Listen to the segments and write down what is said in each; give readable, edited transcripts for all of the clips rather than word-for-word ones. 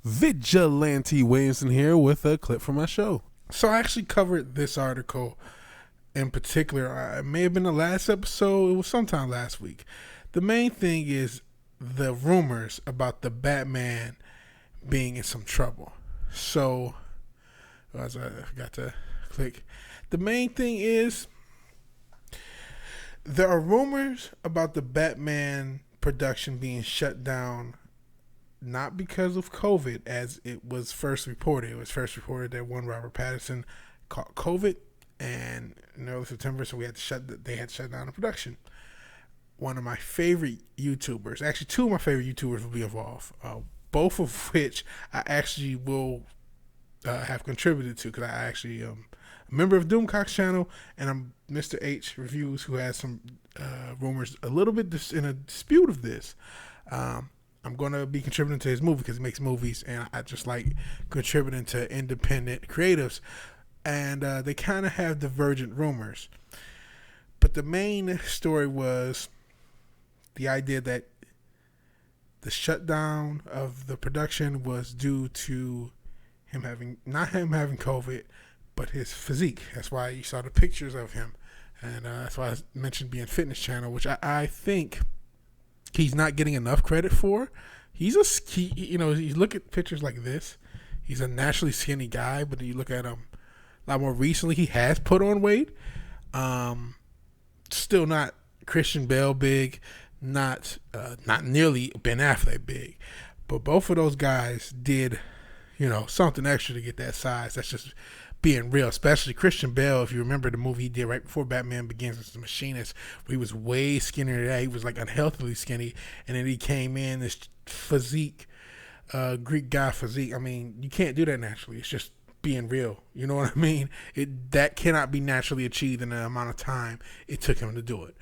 Vigilante Williamson here with a clip from my show. So I actually covered this article in particular. It may have been the last episode. It was sometime last week. The main thing is the rumors about the Batman being in some trouble. So, as I forgot to click, the main thing is there are rumors about the Batman production being shut down, not because of COVID, as it was first reported. It was first reported that one Robert Pattinson caught COVID, and in early September, so they had to shut down the production. One of my favorite YouTubers, actually two of my favorite YouTubers will be involved, both of which I actually will have contributed to, because I actually a member of Doomcock's channel, and I'm Mr. H Reviews, who has some rumors a little bit in a dispute of this. I'm going to be contributing to his movie because he makes movies, and I just like contributing to independent creatives. And they kind of have divergent rumors. But the main story was the idea that the shutdown of the production was due to not him having COVID, but his physique. That's why you saw the pictures of him. And that's why I mentioned being Fitness Channel, which I think he's not getting enough credit for. You look at pictures like this, he's a naturally skinny guy, but you look at him a lot more recently, he has put on weight. Still not Christian Bale big, not nearly Ben Affleck big, but both of those guys did, something extra to get that size. That's just being real, especially Christian Bale. If you remember the movie he did right before Batman Begins as the Machinist, where he was way skinnier than that. He was like unhealthily skinny, and then he came in this physique, Greek guy physique. I mean, you can't do that naturally. It's just being real. You know what I mean? That cannot be naturally achieved in the amount of time it took him to do it.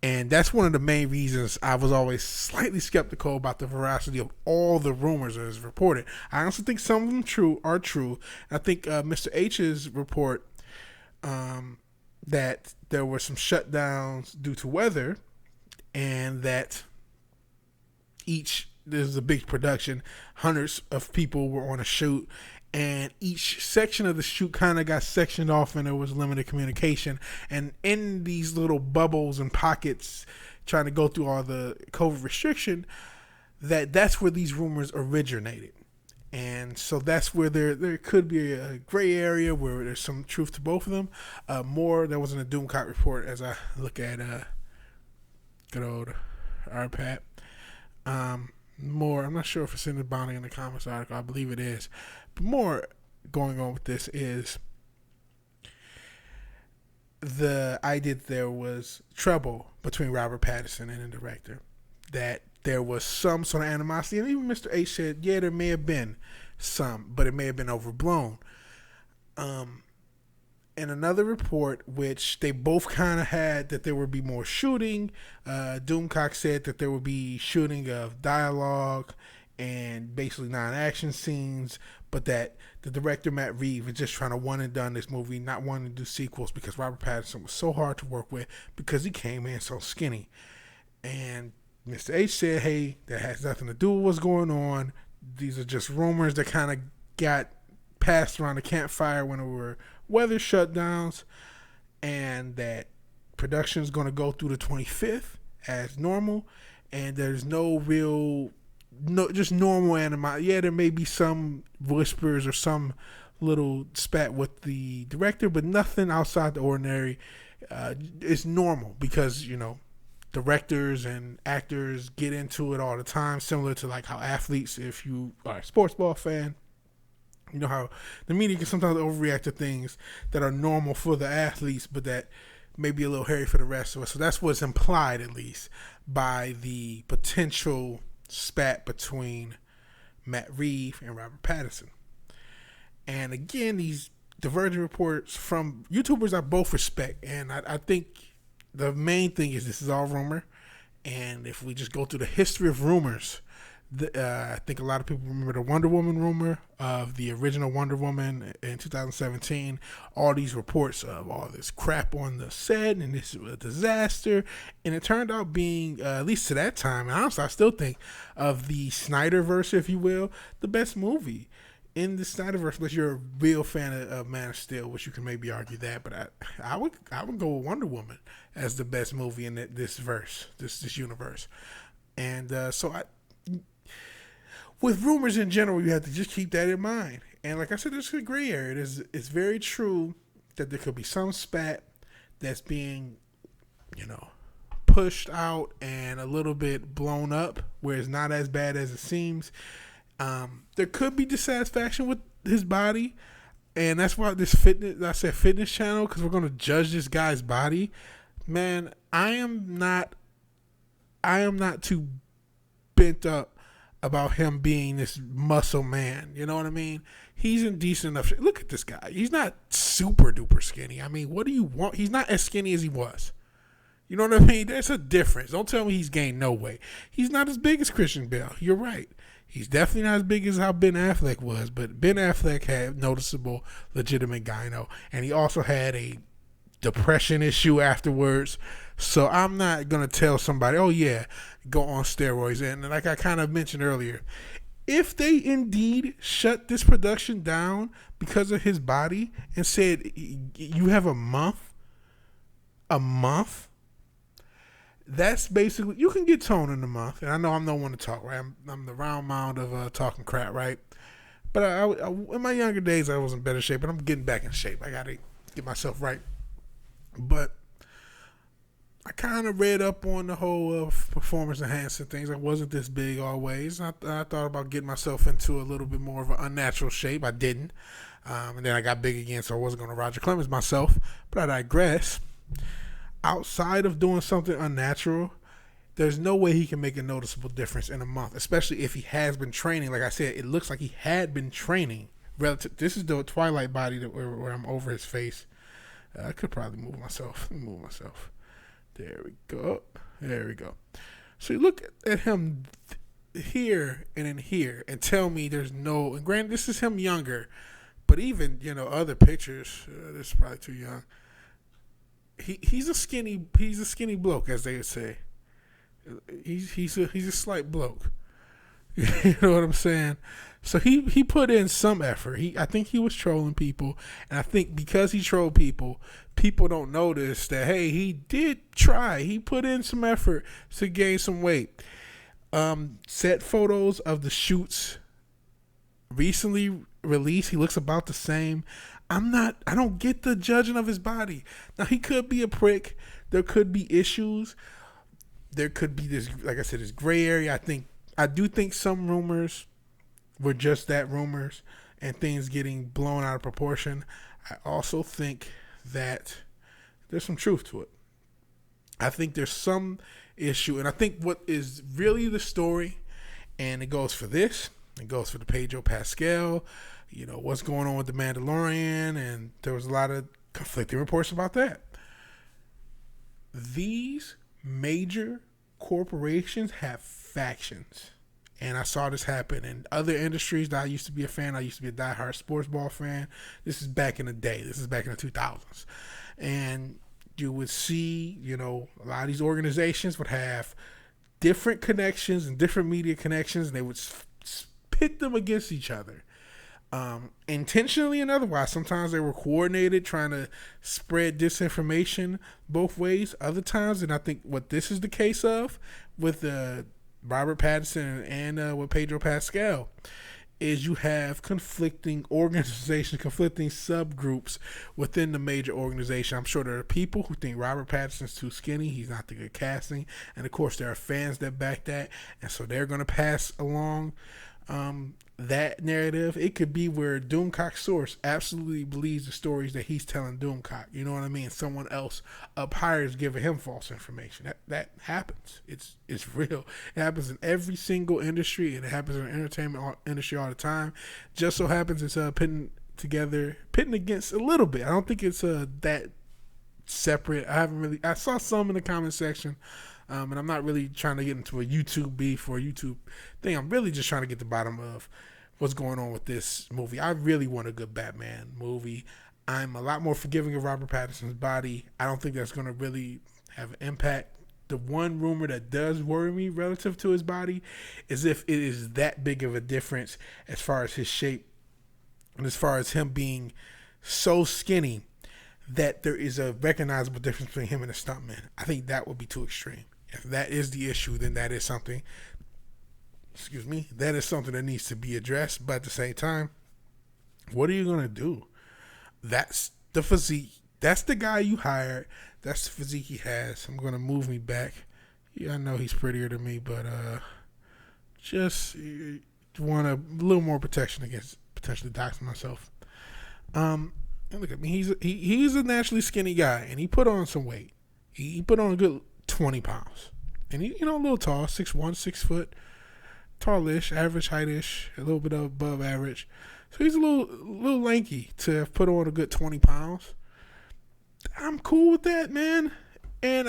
And that's one of the main reasons I was always slightly skeptical about the veracity of all the rumors that is reported. I also think some of them are true. I think Mr. H's report that there were some shutdowns due to weather, and that there's a big production, hundreds of people were on a shoot, and each section of the shoot kind of got sectioned off, and there was limited communication. And in these little bubbles and pockets, trying to go through all the COVID restriction, that's where these rumors originated. And so that's where there could be a gray area where there's some truth to both of them. More, that was in a Doomcock report as I look at good old RPAT. More, I'm not sure if it's in the Bounty in the Comments article. I believe it is. But more going on with this is the idea that there was trouble between Robert Pattinson and the director, that there was some sort of animosity. And even Mr. H said, yeah, there may have been some, but it may have been overblown. In another report, which they both kind of had, that there would be more shooting. Doomcock said that there would be shooting of dialogue and basically non-action scenes, but that the director, Matt Reeves, was just trying to one and done this movie, not wanting to do sequels because Robert Pattinson was so hard to work with because he came in so skinny. And Mr. H said, hey, that has nothing to do with what's going on. These are just rumors that kind of got passed around the campfire when there were weather shutdowns, and that production is going to go through the 25th as normal, and there's just normal animosity. Yeah, there may be some whispers or some little spat with the director, but nothing outside the ordinary. It's normal because, directors and actors get into it all the time, similar to like how athletes, if you are a sports ball fan, you know how the media can sometimes overreact to things that are normal for the athletes, but that may be a little hairy for the rest of us. So that's what's implied, at least, by the potential spat between Matt Reeves and Robert Pattinson. And again, these divergent reports from YouTubers I both respect. And I think the main thing is this is all rumor. And if we just go through the history of rumors, I think a lot of people remember the Wonder Woman rumor of the original Wonder Woman in 2017. All these reports of all this crap on the set and this was a disaster. And it turned out being, at least to that time, and honestly, I still think of the Snyderverse, if you will, the best movie in the Snyderverse, unless you're a real fan of Man of Steel, which you can maybe argue that, but I would go with Wonder Woman as the best movie in this verse, this universe. And with rumors in general, you have to just keep that in mind. And like I said, there's a gray area. It's very true that there could be some spat that's being, pushed out and a little bit blown up, where it's not as bad as it seems. There could be dissatisfaction with his body, and that's why this fitness channel, because we're going to judge this guy's body. Man, I am not too bent up about him being this muscle man. You know what I mean? He's in decent enough shape. Look at this guy. He's not super duper skinny. I mean, what do you want? He's not as skinny as he was. You know what I mean? There's a difference. Don't tell me he's gained no weight. He's not as big as Christian Bale. You're right. He's definitely not as big as how Ben Affleck was, but Ben Affleck had noticeable, legitimate gyno, and he also had a depression issue afterwards. So I'm not going to tell somebody, oh yeah, go on steroids. And like I kind of mentioned earlier, if they indeed shut this production down because of his body and said, you have a month, that's basically, you can get toned in a month. And I know I'm no one to talk, right? I'm the round mound of talking crap, right? But I, in my younger days, I was in better shape, but I'm getting back in shape. I got to get myself right. But I kind of read up on the whole performance enhancing things. I wasn't this big always. I thought about getting myself into a little bit more of an unnatural shape. I didn't. And then I got big again, so I wasn't going to Roger Clemens myself. But I digress. Outside of doing something unnatural, there's no way he can make a noticeable difference in a month, especially if he has been training. Like I said, it looks like he had been training. This is the Twilight body where I'm over his face. I could probably move myself. There we go. So you look at him here and in here and tell me there's no, and granted, this is him younger, but even, other pictures, this is probably too young. He's a skinny bloke, as they would say. He's a slight bloke. You know what I'm saying? So he put in some effort. I think he was trolling people, and I think because he trolled people don't notice that, hey, he did try. He put in some effort to gain some weight. Set photos of the shoots recently released. He looks about the same. I don't get the judging of his body. Now, he could be a prick. There could be issues. There could be this, like I said, this gray area. I do think some rumors were just that, rumors, and things getting blown out of proportion. I also think that there's some truth to it. I think there's some issue, and I think what is really the story, and it goes for this, it goes for the Pedro Pascal, what's going on with the Mandalorian, and there was a lot of conflicting reports about that. These major corporations have factions. And I saw this happen in other industries that I used to be a fan. I used to be a diehard sports ball fan. This is back in the day. This is back in the 2000s. And you would see, a lot of these organizations would have different connections and different media connections, and they would pit them against each other. Intentionally and otherwise. Sometimes they were coordinated, trying to spread disinformation both ways. Other times, and I think what this is the case of with Robert Pattinson and with Pedro Pascal, is you have conflicting organizations, conflicting subgroups within the major organization. I'm sure there are people who think Robert Pattinson's too skinny, he's not the good casting, and of course there are fans that back that, and so they're going to pass along that narrative. It could be where Doomcock's source absolutely believes the stories that he's telling Doomcock. You know what I mean? Someone else up higher is giving him false information. That happens. It's real. It happens in every single industry, and it happens in the entertainment industry all the time. Just so happens it's pitting against a little bit. I don't think it's that separate. I saw some in the comment section, and I'm not really trying to get into a YouTube beef or a YouTube thing. I'm really just trying to get to the bottom of what's going on with this movie. I really want a good Batman movie. I'm a lot more forgiving of Robert Pattinson's body. I don't think that's going to really have an impact. The one rumor that does worry me relative to his body is if it is that big of a difference as far as his shape and as far as him being so skinny that there is a recognizable difference between him and a stuntman. I think that would be too extreme. If that is the issue, then that is something, that is something that needs to be addressed. But at the same time, what are you going to do? That's the physique. That's the guy you hired. That's the physique he has. I'm going to move me back. Yeah, I know he's prettier than me, but just want a little more protection against potentially doxing myself. And look at me. He's a naturally skinny guy, and he put on some weight. He put on a good 20 pounds. And he, a little tall, 6'1", 6 foot, tallish, average heightish, a little bit above average. So he's a little lanky to have put on a good 20 pounds. I'm cool with that, man. And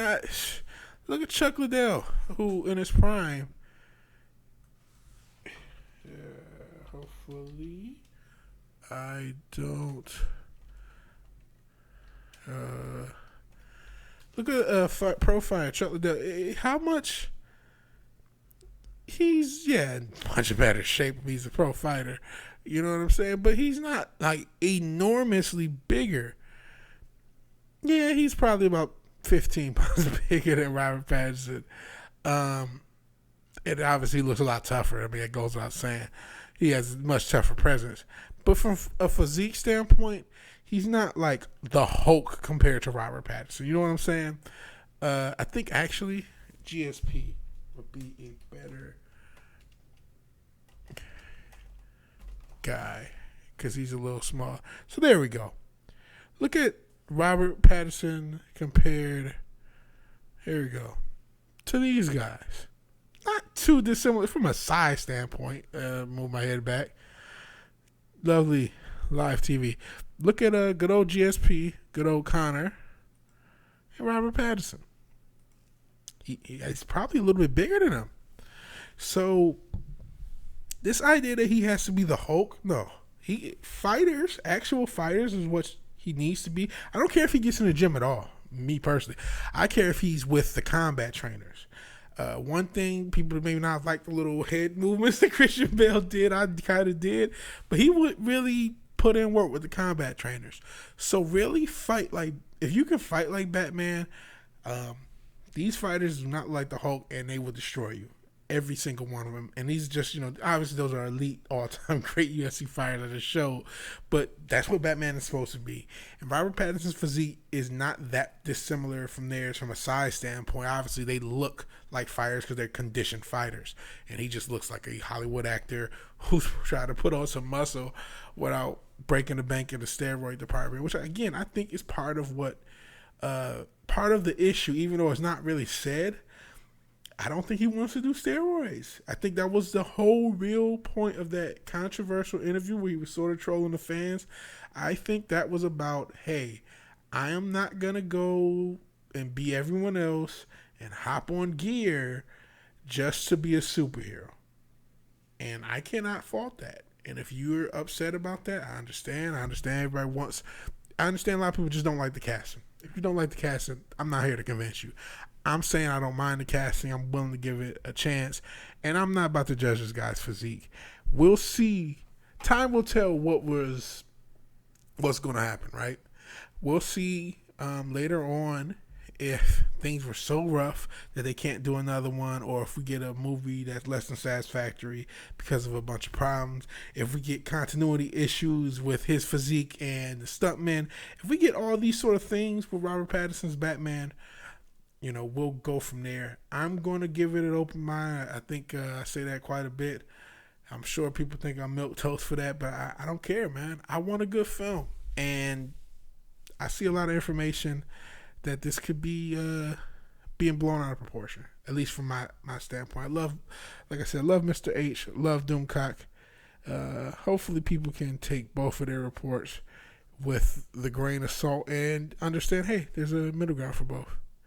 look at Chuck Liddell, who in his prime, hopefully I don't. Look at profile Chuck Liddell. How much? He's in much better shape. He's a pro fighter. You know what I'm saying? But he's not like enormously bigger. Yeah, he's probably about 15 pounds bigger than Robert Pattinson. It obviously looks a lot tougher. I mean, it goes without saying. He has a much tougher presence. But from a physique standpoint, he's not like the Hulk compared to Robert Pattinson. You know what I'm saying? I think actually GSP would be a better guy because he's a little small. So there we go. Look at Robert Pattinson compared, here we go, to these guys. Not too dissimilar from a size standpoint. Move my head back. Lovely live TV. Look at good old GSP, good old Connor, and Robert Pattinson. He's probably a little bit bigger than him. So this idea that he has to be the Hulk, no. Actual fighters is what he needs to be. I don't care if he gets in the gym at all, me personally. I care if he's with the combat trainers. One thing, people may not like the little head movements that Christian Bale did. I kind of did. But he would really put in work with the combat trainers. So really fight like, if you can fight like Batman, these fighters do not like the Hulk and they will destroy you. Every single one of them. And these just, obviously those are elite, all-time great UFC fighters of the show. But that's what Batman is supposed to be. And Robert Pattinson's physique is not that dissimilar from theirs from a size standpoint. Obviously, they look like fighters because they're conditioned fighters. And he just looks like a Hollywood actor who's trying to put on some muscle without breaking the bank in the steroid department. Which, again, I think is part of what, part of the issue, even though it's not really said. I don't think he wants to do steroids. I think that was the whole real point of that controversial interview where he was sort of trolling the fans. I think that was about, hey, I am not going to go and be everyone else and hop on gear just to be a superhero. And I cannot fault that. And if you're upset about that, I understand. I understand everybody wants. I understand a lot of people just don't like the casting. If you don't like the casting, I'm not here to convince you. I'm saying I don't mind the casting. I'm willing to give it a chance. And I'm not about to judge this guy's physique. We'll see. Time will tell what's going to happen, right? We'll see later on if things were so rough that they can't do another one, or if we get a movie that's less than satisfactory because of a bunch of problems. If we get continuity issues with his physique and the stuntmen. If we get all these sort of things with Robert Pattinson's Batman, we'll go from there. I'm going to give it an open mind. I think I say that quite a bit. I'm sure people think I'm milquetoast for that, but I don't care, man. I want a good film. And I see a lot of information that this could be being blown out of proportion, at least from my standpoint. Like I said, love Mr. H, love Doomcock. Hopefully people can take both of their reports with the grain of salt and understand, hey, there's a middle ground for both.